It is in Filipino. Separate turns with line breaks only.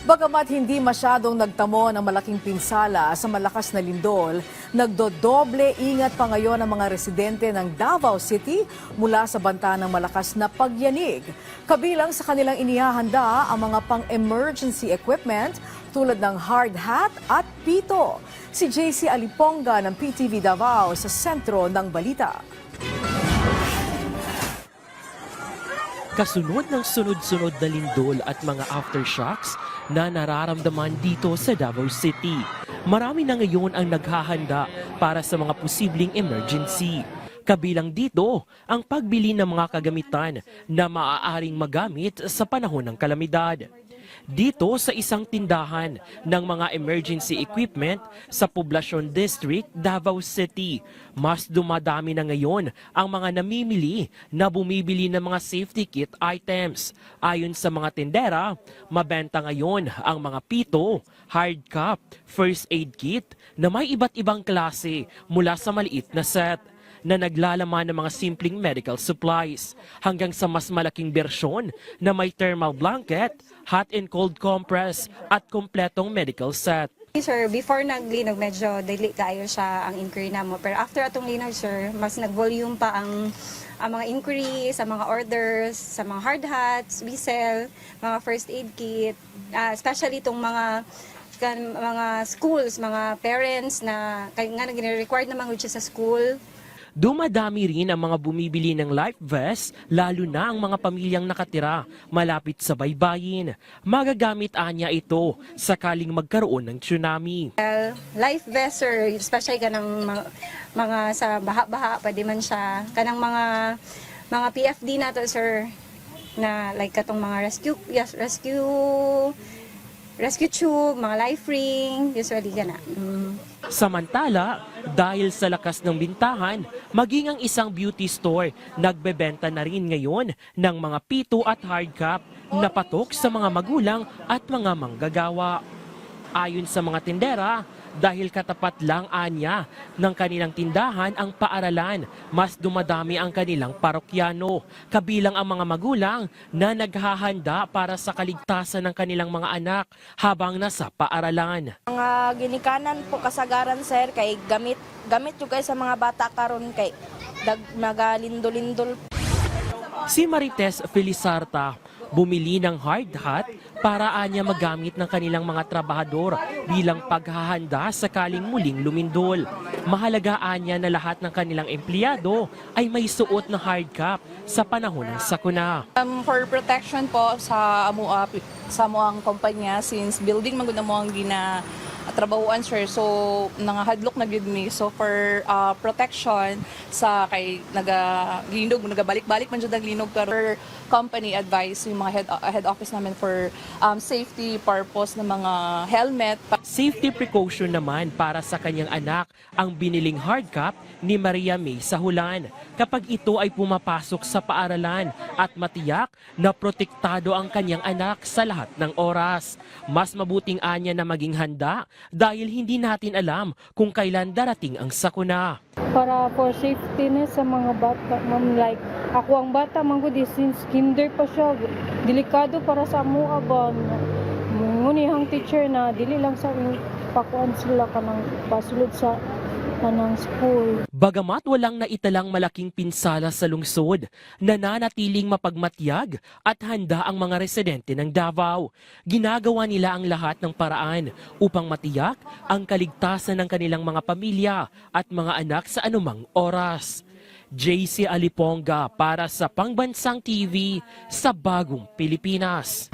Bagamat hindi masyadong nagtamo ng malaking pinsala sa malakas na lindol, nagdodoble ingat pa ngayon ang mga residente ng Davao City mula sa banta ng malakas na pagyanig. Kabilang sa kanilang inihahanda ang mga pang-emergency equipment tulad ng hard hat at pito. Si JC Aliponga ng PTV Davao sa sentro ng balita.
Kasunod ng sunod-sunod na lindol at mga aftershocks na nararamdaman dito sa Davao City. Marami na ngayon ang naghahanda para sa mga posibleng emergency. Kabilang dito ang pagbili ng mga kagamitan na maaaring magamit sa panahon ng kalamidad. Dito sa isang tindahan ng mga emergency equipment sa Poblacion District, Davao City, mas dumadami na ngayon ang mga namimili na bumibili ng mga safety kit items. Ayon sa mga tindera, mabenta ngayon ang mga pito, hard cap, first aid kit na may iba't ibang klase mula sa maliit na set na naglalaman ng mga simpleng medical supplies hanggang sa mas malaking bersyon na may thermal blanket, hot and cold compress at kompletong medical set.
Sir, before naglinog, medyo dili kayo siya ang inquiry namo. Pero after atong linog, sir, mas nag-volume pa ang mga inquiry sa mga orders, sa mga hard hats, whistle, mga first aid kit, especially itong mga schools, mga parents na nga nag-required naman sa school.
Dumadami rin ang mga bumibili ng life vest, lalo na ang mga pamilyang nakatira malapit sa baybayin. Magagamit anya ito sakaling magkaroon ng tsunami.
Life vest, sir, especially kanang mga sa baha-baha, pwede man siya. Kanang mga PFD na to, sir, na like katong mga rescue tube, mga life ring, usually gana.
Samantala, dahil sa lakas ng bintahan, maging ang isang beauty store nagbebenta na rin ngayon ng mga pito at hard cap na patok sa mga magulang at mga manggagawa. Ayon sa mga tindera, dahil katapat lang anya ng kanilang tindahan ang paaralan, mas dumadami ang kanilang parokyano, kabilang ang mga magulang na naghahanda para sa kaligtasan ng kanilang mga anak habang nasa paaralan.
Mga ginikanan po kasagaran, sir, kay gamit yung sa mga bata karon kay magalindol-lindol.
Si Marites Felizarta, bumili ng hard hat para anya magamit ng kanilang mga trabahador bilang paghahanda sakaling muling lumindol. Mahalaga anya na lahat ng kanilang empleyado ay may suot na hard cap sa panahon ng sakuna.
For protection po sa amuang kumpanya, since building magud mo ang trabahuan, sir, so nangahadlok na gyud mi, so for protection sa kay nagabalik-balik man jud ang linog, pero company advice yung mga head office namin for safety purpose ng mga helmet.
Safety precaution naman para sa kanyang anak ang biniling hard cap ni Maria May Sahulan kapag ito ay pumapasok sa paaralan at matiyak na protektado ang kanyang anak sa lahat ng oras. Mas mabuting anya na maging handa dahil hindi natin alam kung kailan darating ang sakuna.
Para for safety na sa mga bata, ma'am, like ako ang bata manggudi since kinder pa siya, delikado para sa mua ba. Ngunihang teacher na dili lang sa pakuan sila kanang pasulod sa kanang school.
Bagamat walang naitalang malaking pinsala sa lungsod, nananatiling mapagmatyag at handa ang mga residente ng Davao. Ginagawa nila ang lahat ng paraan upang matiyak ang kaligtasan ng kanilang mga pamilya at mga anak sa anumang oras. JC Aliponga para sa Pangbansang TV sa Bagong Pilipinas.